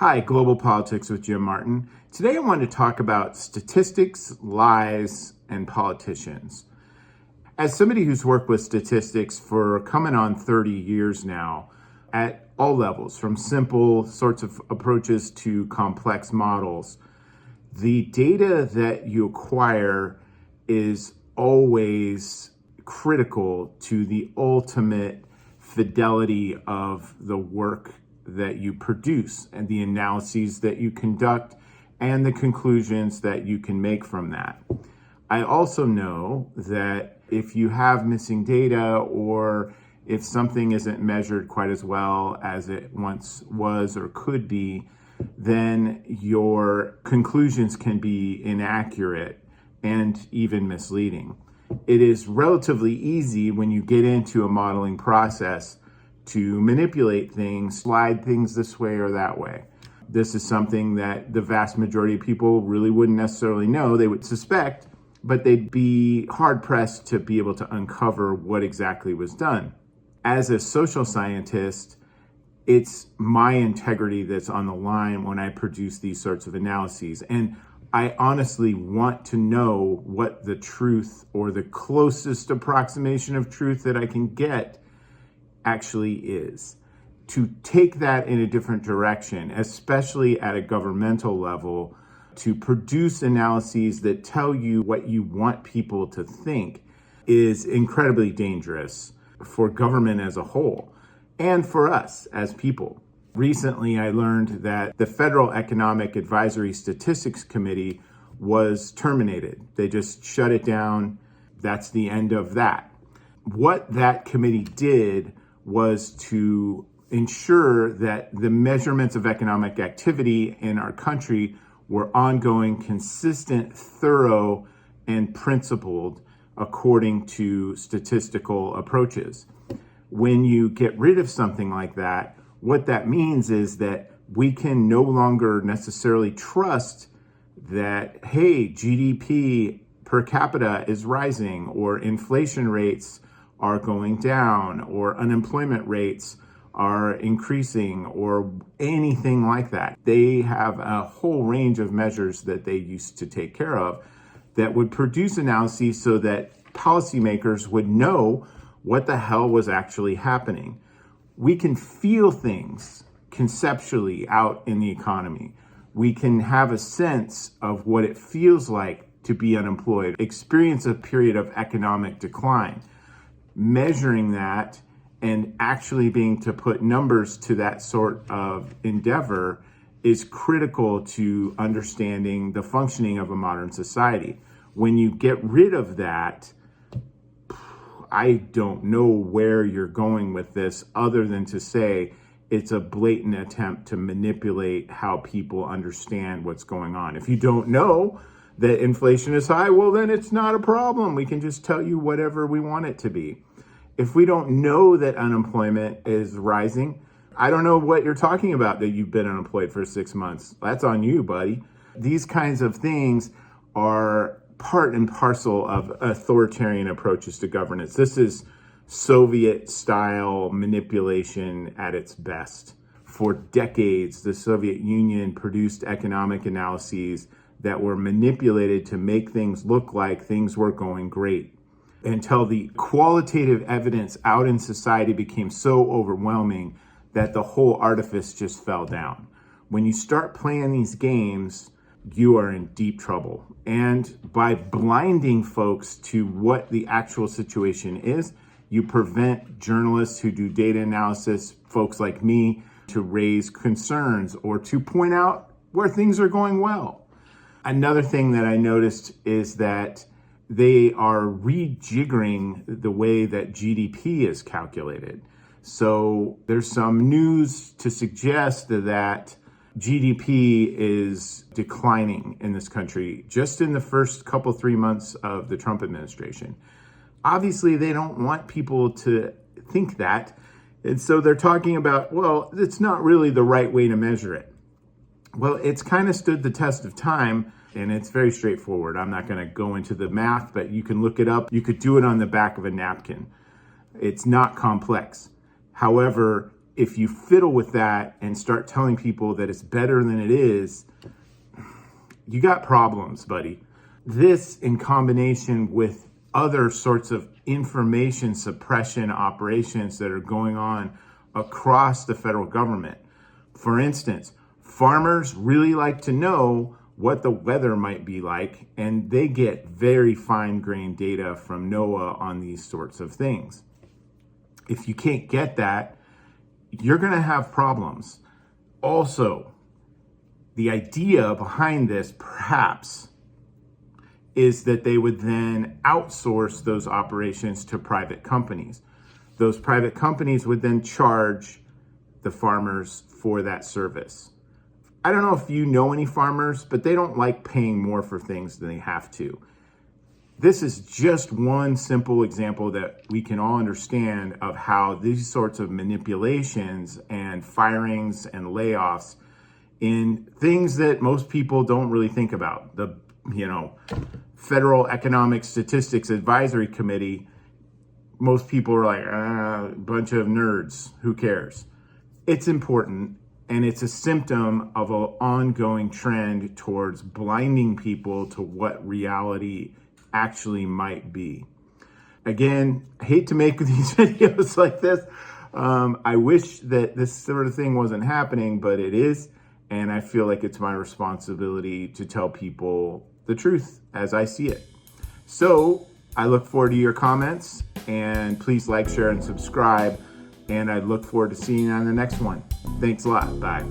Hi, Global Politics with Jim Martin. Today I want to talk about statistics, lies, and politicians. As somebody who's worked with statistics for coming on 30 years now, at all levels, from simple sorts of approaches to complex models, the data that you acquire is always critical to the ultimate fidelity of the work that you produce and the analyses that you conduct and the conclusions that you can make from that. I also know that if you have missing data or if something isn't measured quite as well as it once was or could be, then your conclusions can be inaccurate and even misleading. It is relatively easy when you get into a modeling process to manipulate things, slide things this way or that way. This is something that the vast majority of people really wouldn't necessarily know. They would suspect, but they'd be hard-pressed to be able to uncover what exactly was done. As a social scientist, it's my integrity that's on the line when I produce these sorts of analyses. And I honestly want to know what the truth or the closest approximation of truth that I can get actually is. To take that in a different direction, especially at a governmental level, to produce analyses that tell you what you want people to think is incredibly dangerous for government as a whole and for us as people. Recently, I learned that the Federal Economic Advisory Statistics Committee was terminated. They just shut it down. That's the end of that. What that committee did was to ensure that the measurements of economic activity in our country were ongoing, consistent, thorough, and principled according to statistical approaches. When you get rid of something like that, what that means is that we can no longer necessarily trust that, hey, GDP per capita is rising, or inflation rates are going down, or unemployment rates are increasing, or anything like that. They have a whole range of measures that they used to take care of that would produce analyses so that policymakers would know what the hell was actually happening. We can feel things conceptually out in the economy. We can have a sense of what it feels like to be unemployed, experience a period of economic decline. Measuring that and actually being to put numbers to that sort of endeavor is critical to understanding the functioning of a modern society. When you get rid of that, I don't know where you're going with this other than to say it's a blatant attempt to manipulate how people understand what's going on. If you don't know that inflation is high, well, then it's not a problem. We can just tell you whatever we want it to be. If we don't know that unemployment is rising, I don't know what you're talking about that you've been unemployed for 6 months. That's on you, buddy. These kinds of things are part and parcel of authoritarian approaches to governance. This is Soviet-style manipulation at its best. For decades, the Soviet Union produced economic analyses that were manipulated to make things look like things were going great, until the qualitative evidence out in society became so overwhelming that the whole artifice just fell down. When you start playing these games, you are in deep trouble. And by blinding folks to what the actual situation is, you prevent journalists who do data analysis, folks like me, to raise concerns or to point out where things are going well. Another thing that I noticed is that they are rejiggering the way that GDP is calculated. So there's some news to suggest that GDP is declining in this country just in the first 3 months of the Trump administration. Obviously, they don't want people to think that. And so they're talking about, well, it's not really the right way to measure it. Well, it's kind of stood the test of time, and it's very straightforward. I'm not going to go into the math, but you can look it up. You could do it on the back of a napkin. It's not complex. However, if you fiddle with that and start telling people that it's better than it is, you got problems, buddy. This, in combination with other sorts of information suppression operations that are going on across the federal government. For instance, farmers really like to know what the weather might be like, and they get very fine-grained data from NOAA on these sorts of things. If you can't get that, you're going to have problems. Also, the idea behind this, perhaps, is that they would then outsource those operations to private companies. Those private companies would then charge the farmers for that service. I don't know if you know any farmers, but they don't like paying more for things than they have to. This is just one simple example that we can all understand of how these sorts of manipulations and firings and layoffs in things that most people don't really think about. The, Federal Economic Statistics Advisory Committee, most people are like, a bunch of nerds, who cares? It's important, and it's a symptom of an ongoing trend towards blinding people to what reality actually might be. Again, I hate to make these videos like this. I wish that this sort of thing wasn't happening, but it is, and I feel like it's my responsibility to tell people the truth as I see it. So I look forward to your comments, and please like, share, and subscribe. And I look forward to seeing you on the next one. Thanks a lot. Bye.